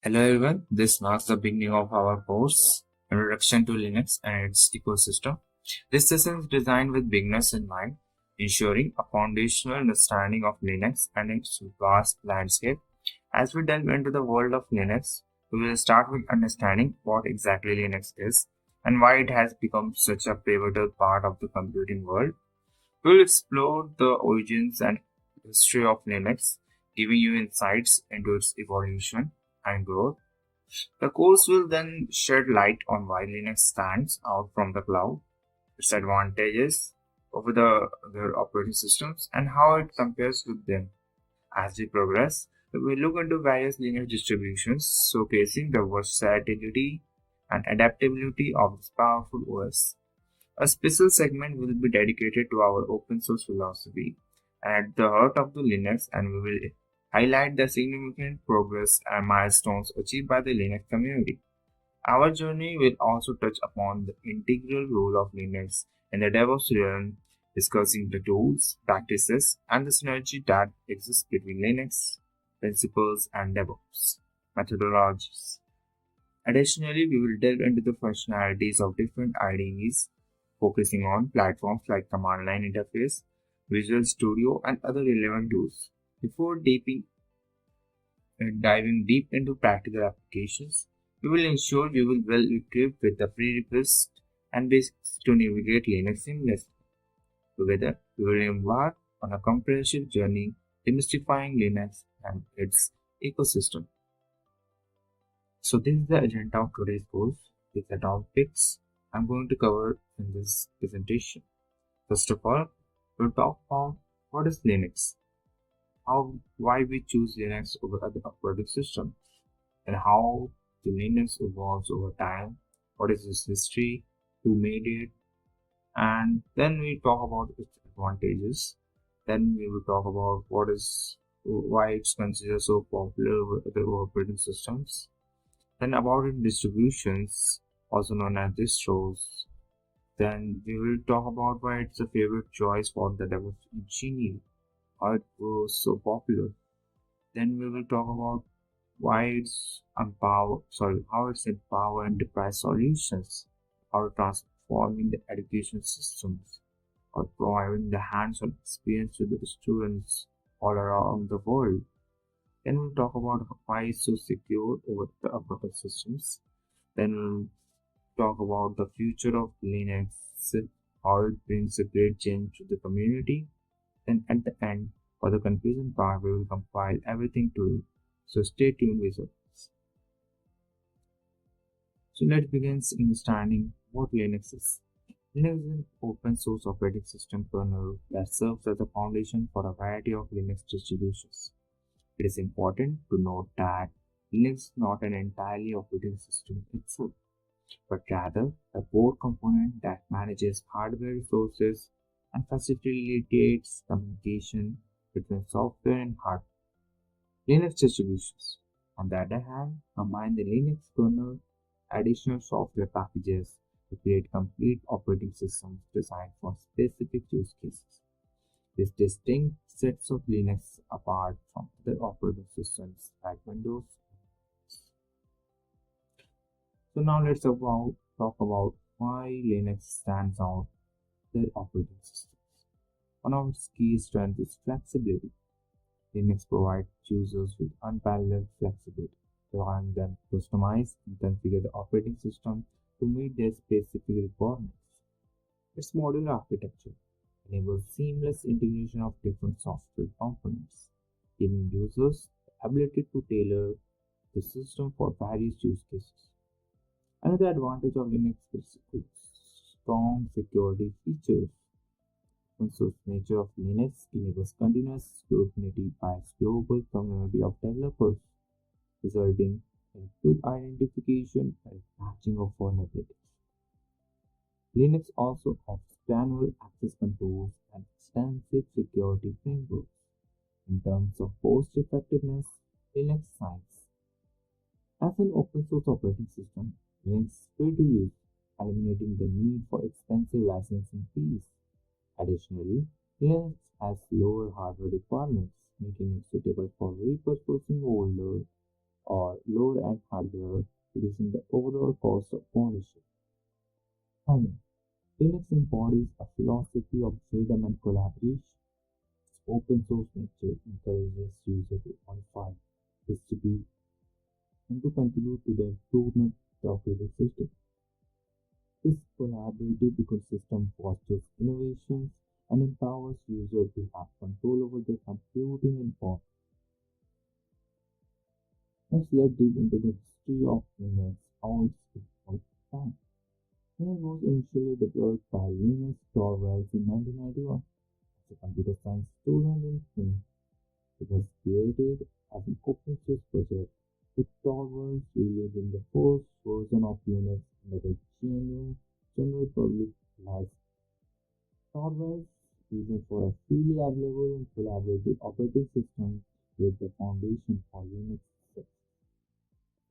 Hello everyone, this marks the beginning of our course, Introduction to Linux and its Ecosystem. This session is designed with beginners in mind, ensuring a foundational understanding of Linux and its vast landscape. As we delve into the world of Linux, we will start with understanding what exactly Linux is and why it has become such a pivotal part of the computing world. We will explore the origins and history of Linux, giving you insights into its evolution and growth. The course will then shed light on why Linux stands out from the cloud, its advantages over the other operating systems, and how it compares with them. As we progress, we will look into various Linux distributions, showcasing the versatility and adaptability of this powerful OS. A special segment will be dedicated to our open source philosophy at the heart of the Linux, and we will highlight the significant progress and milestones achieved by the Linux community. Our journey will also touch upon the integral role of Linux in the DevOps realm, discussing the tools, practices, and the synergy that exists between Linux principles and DevOps methodologies. Additionally, we will delve into the functionalities of different IDEs, focusing on platforms like command line interface, Visual Studio, and other relevant tools. Before diving deep into practical applications, we will ensure you will well equipped with the prerequisites and basics to navigate Linux seamlessly. Together, we will embark on a comprehensive journey demystifying Linux and its ecosystem. So this is the agenda of today's course. These are topics I'm going to cover in this presentation. First of all, we'll talk about what is Linux, why we choose Linux over other operating systems, and how the Linux evolves over time, what is its history, who made it, and then we talk about its advantages. Then we will talk about why it's considered so popular with other operating systems. Then about its distributions, also known as distros. Then we will talk about why it's a favorite choice for the DevOps engineer, how it was so popular. Then we will talk about how it's empower enterprise solutions, how transforming the education systems, or providing the hands-on experience to the students all around the world. Then we'll talk about why it's so secure over the operating systems. Then we'll talk about the future of Linux, how it brings a great change to the community. Then at the end, for the conclusion part, we will compile everything to you. So stay tuned with us. So let's begin understanding what Linux is. Linux is an open source operating system kernel that serves as a foundation for a variety of Linux distributions. It is important to note that Linux is not an entirely operating system itself, but rather a board component that manages hardware resources and facilitates communication between software and hardware. Linux distributions, on the other hand, combine the Linux kernel additional software packages to create complete operating systems designed for specific use cases. This distinct sets of Linux apart from other operating systems like Windows. So now talk about why Linux stands out their operating systems. One of its key strengths is flexibility. Linux provides users with unparalleled flexibility, allowing them to customize and configure the operating system to meet their specific requirements. Its modular architecture enables seamless integration of different software components, giving users the ability to tailor the system for various use cases. Another advantage of Linux is its strong security features. Open source nature of Linux enables continuous scrutiny by its global community of developers, resulting in quick identification and patching of vulnerabilities. Linux also offers granular access controls and extensive security frameworks. In terms of cost effectiveness, Linux shines. As an open source operating system, Linux is free to use, eliminating the need for expensive licensing fees. Additionally, Linux has lower hardware requirements, making it suitable for repurposing older or lower-end hardware, reducing the overall cost of ownership. Finally, Linux embodies a philosophy of freedom and collaboration. Its open source nature encourages users to modify, distribute, and to contribute to the improvement of the operating system. This collaborative ecosystem fosters innovations and empowers users to have control over their computing environment. Let's dig into the history of Linux, how it's evolved. Linux was initially developed by Linus Torvalds in 1991 as a computer science student in Finland. It was created as an open source project, with Torvalds releasing the first version of Linux under the GNU General Public License. Torvalds' vision for a freely available and collaborative operating system laid the foundation for Linux.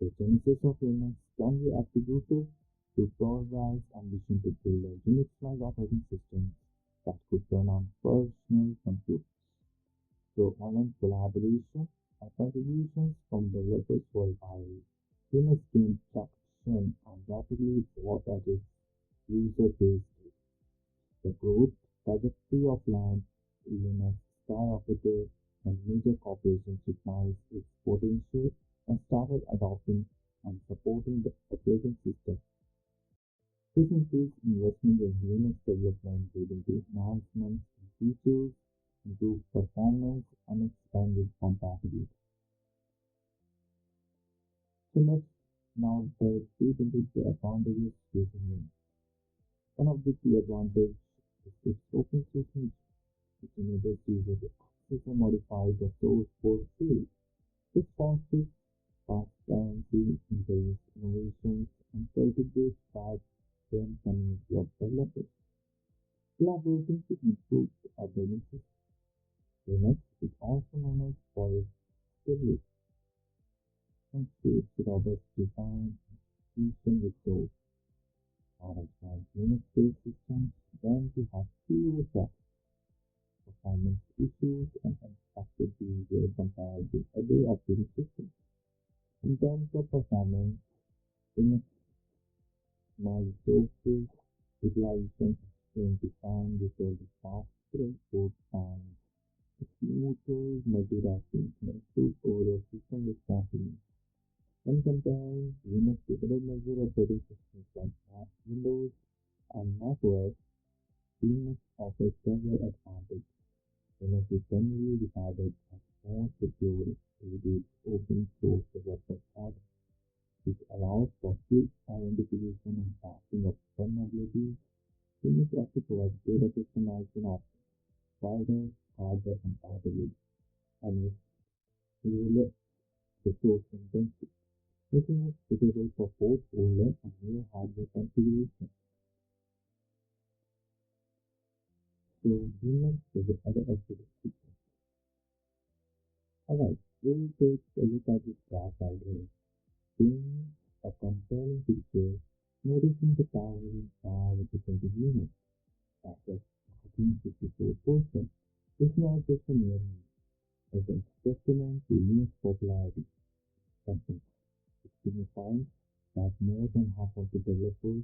The genesis of Linux can be attributed to Torvalds' ambition to build a Unix-like operating system that could run on personal computers. Through online collaboration and contributions from developers worldwide, Linux gained traction and rapidly evolved as its user base grew. The growth trajectory of Linux skyrocketed when major corporations recognized its potential and started adopting and supporting the operating system. This includes investment in Linux development, leading to enhancements in features, improved performance, and expanded compatibility. So let's now dive deep into the advantages using Linux. One of the key advantages is its open source nature, which enables users to access and modify the source code freely. This fosters transparency, encourages innovations, and cultivates vibrant community of developers. Collaborating to improve the operating system. Linux is also known as for its stability and its robust design and execution with those products like Linux-based systems tend to have fewer cracks, performance issues, and unexpected behavior compared to other operating systems. In terms of performance, Linux resources utilization and design results in faster code times, smoother multitasking, and improved overall system responsiveness. When comparing Linux to other major operating systems like Windows and macOS, Linux offers several advantages. Linux is generally regarded as more secure due to its open source development model, which allows for quick identification and patching of vulnerabilities. Linux also provides data customization options, wider hardware compatibility, and is lower resource intensive, making it suitable for both older and newer hardware configurations. So Linux is the other operating system. Alright, we will take a look at this graph right here. Being a compelling picture, noticing the towering bar representing Linux at just 14.54%. It's not just a mere number, it's a testament to Linux popularity. Something it signifies that more than half of the developers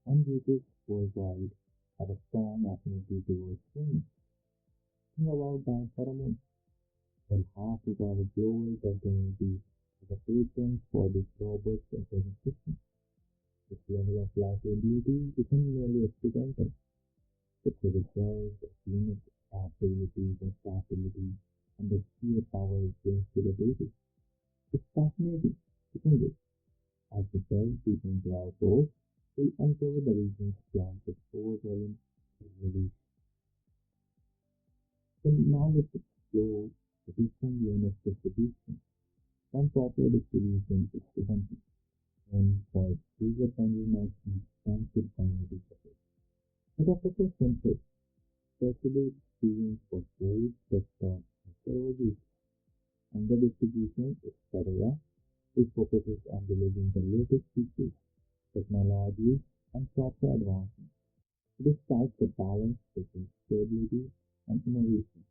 and users worldwide have a strong affinity towards Linux. Think about that for a moment. Well, half of our global community has a patent for this robust operating system. This level of reliability isn't merely accidental. It's a result of Linux adaptability, versatility, and the sheer power it brings to the table. It's fascinating, isn't it? As we delve deep into our course, we'll uncover the reasons behind its overwhelming release. So now let's explore the different Linux distributions. One popular distribution is Ubuntu, known for its user-friendliness and extensive community support. It offers a simple, accessible experience for both desktop and server use. Another distribution is Fedora, which focuses on delivering the latest features, technologies, and software advancements. It strikes a balance between stability and innovation,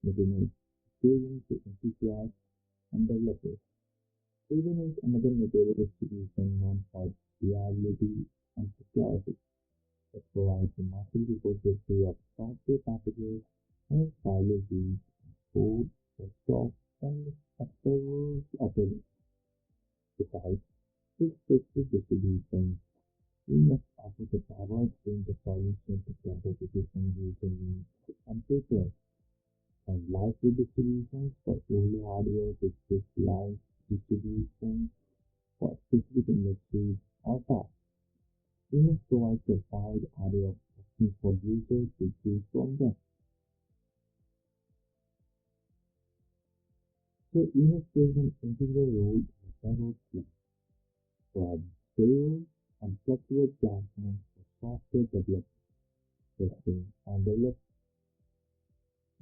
making it appealing to enthusiasts and developers. Debian is another notable distribution known for reliability and security. It provides a massive repository of software packages and is widely used for desktop and server operating. Besides, this specific distribution Linux offers a diverse range of solutions to classification using and preference, and lightweight distributions for older hardware to specialized distributions for specific industries or tasks. Linux provides a wide array of options for users to choose from them. So Linux plays an integral role in the DevOps plan, providing stable and flexible platforms for software development, testing, and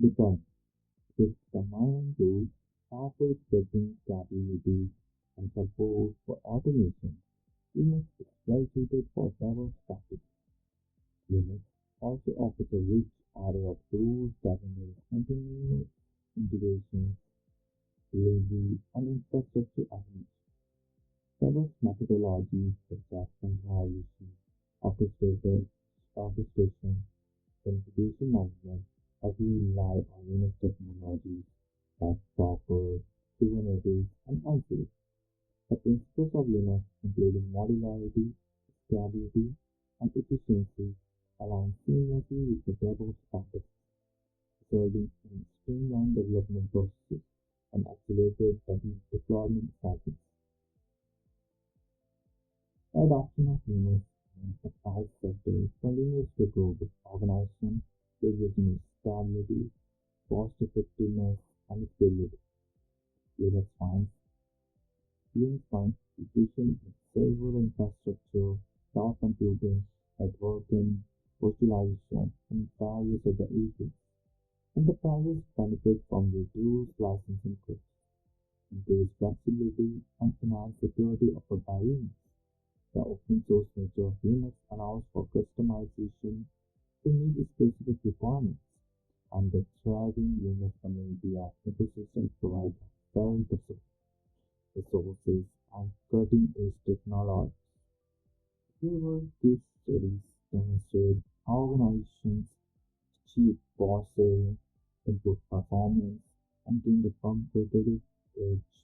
deployment. This combined tools, powerful scripting capabilities, and support for automation. Linux is well suited for DevOps practices. Linux also offers a rich array of tools that enable continuous integration, delivery, and infrastructure automation. Several methodologies such as containerization, orchestrator, orchestration, configuration management heavily rely on Linux technologies like Docker, Kubernetes, and Ansible. The principles of Linux, including modularity, scalability, and efficiency, align seamlessly with the DevOps practices, resulting in streamlined development processes and accelerated deployment cycles. The adoption of Linux in the private sector continues to grow with organizations leveraging its stability, cost-effectiveness, and scalability. Linux finds Linux finds application in server infrastructure, cloud computing, networking, virtualization, and various other areas. Enterprises benefit from reduced licensing costs, increased flexibility, and enhanced security offered by Linux. The open source nature of Linux allows for customization to meet specific requirements, and the thriving Linux community and ecosystem provide a wealth of resources and cutting-edge technology. However, these studies demonstrate how organizations achieve cost-saving, improve performance, and gain the competitive edge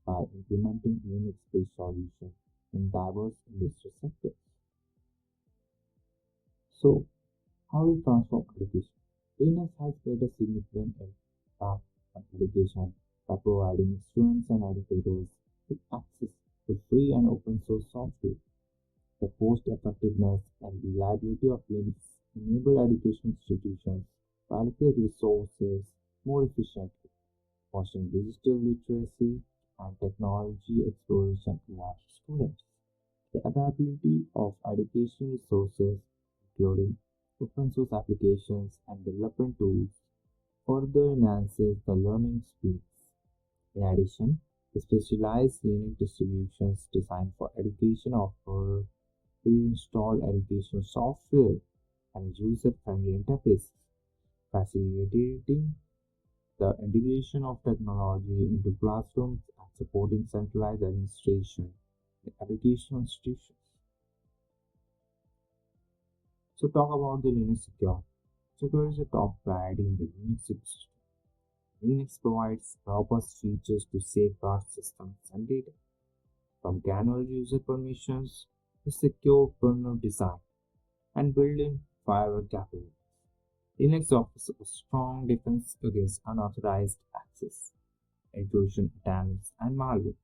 by implementing Linux-based solutions in diverse industry sectors. So, how we transform education? Linux has played a significant impact on education by providing students and educators with access to free and open source software. The cost-effectiveness and reliability of Linux enable educational institutions to allocate resources more efficiently, fostering digital literacy and technology exploration to large students. The availability of educational resources, including open source applications and development tools, further enhances the learning experience. In addition, the specialized Linux distributions designed for education offer pre-installed educational software and user-friendly interfaces, facilitating the integration of technology into classrooms and supporting centralized administration in educational institutions. So talk about the Linux security. Security is a top priority in the Linux ecosystem. Linux provides robust features to safeguard systems and data, from granular user permissions to secure kernel design and built-in firewall capabilities. Linux offers a strong defense against unauthorized access, intrusion attempts, and malware.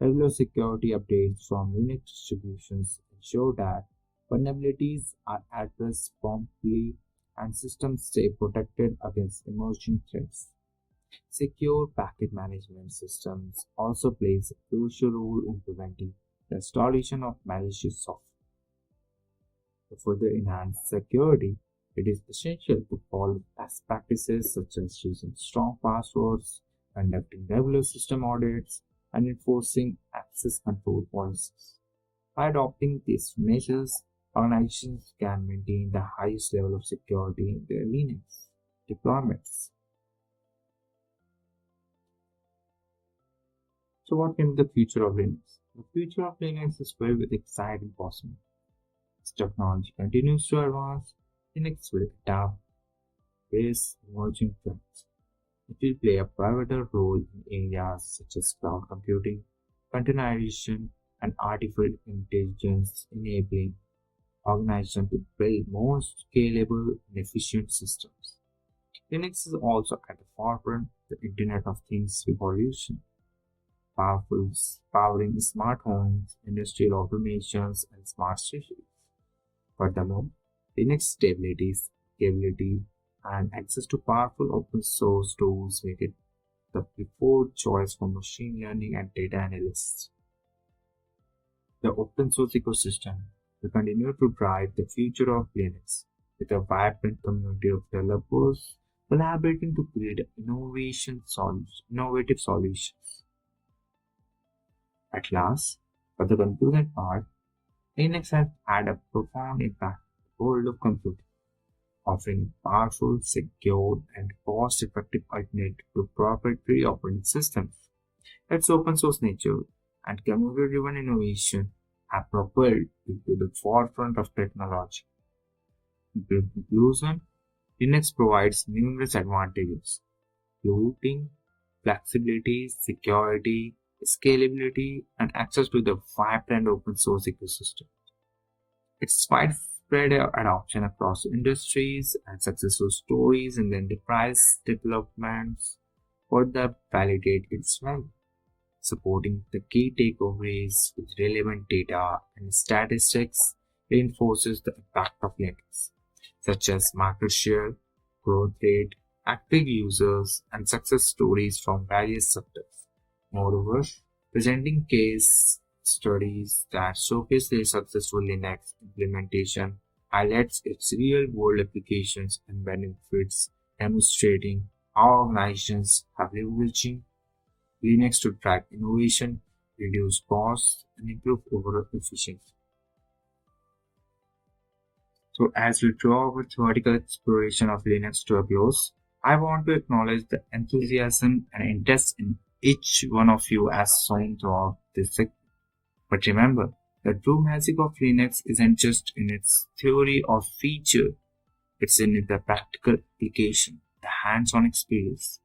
Regular security updates from Linux distributions ensure that vulnerabilities are addressed promptly and systems stay protected against emerging threats. Secure packet management systems also plays a crucial role in preventing the installation of malicious software. To further enhance security, it is essential to follow best practices such as using strong passwords, conducting regular system audits, and enforcing access control policies. By adopting these measures, organizations can maintain the highest level of security in their Linux deployments. So what can be the future of Linux? The future of Linux is filled with exciting possibilities. As technology continues to advance, Linux will adapt with emerging trends. It will play a pivotal role in areas such as cloud computing, containerization, and artificial intelligence, enabling organizations to build more scalable and efficient systems. Linux is also at the forefront of the Internet of Things revolution, powering smart homes, industrial automations, and smart cities. Furthermore, Linux stability, scalability, and access to powerful open source tools make it the preferred choice for machine learning and data analysts. The open source ecosystem will continue to drive the future of Linux, with a vibrant community of developers collaborating to create innovative solutions. At last, for the conclusion part, Linux has had a profound impact on the world of computing, offering a powerful, secure, and cost-effective alternative to proprietary operating systems. Its open source nature and community-driven innovation have propelled it to the forefront of technology. In conclusion, Linux provides numerous advantages, including flexibility, security, scalability, and access to the vibrant open source ecosystem. Its widespread adoption across industries and successful stories in the enterprise developments further validate its value. Supporting the key takeaways with relevant data and statistics reinforces the impact of Linux, such as market share, growth rate, active users, and success stories from various sectors. Moreover, presenting case studies that showcase the successful Linux implementation highlights its real-world applications and benefits, demonstrating how organizations have leveraging Linux to drive innovation, reduce costs, and improve overall efficiency. So, as we draw our theoretical exploration of Linux to a close, I want to acknowledge the enthusiasm and interest in each one of you as shown throughout this segment. But remember, the true magic of Linux isn't just in its theory or feature, it's in the practical application, the hands-on experience.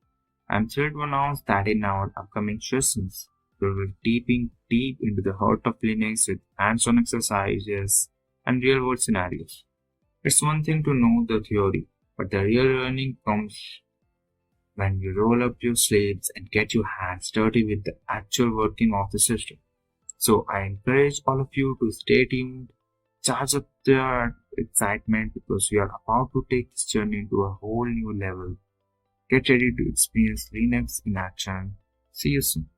I'm thrilled to announce that in our upcoming sessions, we will deep into the heart of Linux with hands-on exercises and real-world scenarios. It's one thing to know the theory, but the real learning comes when you roll up your sleeves and get your hands dirty with the actual working of the system. So I encourage all of you to stay tuned, charge up their excitement because we are about to take this journey to a whole new level. Get ready to experience Linux in action. See you soon.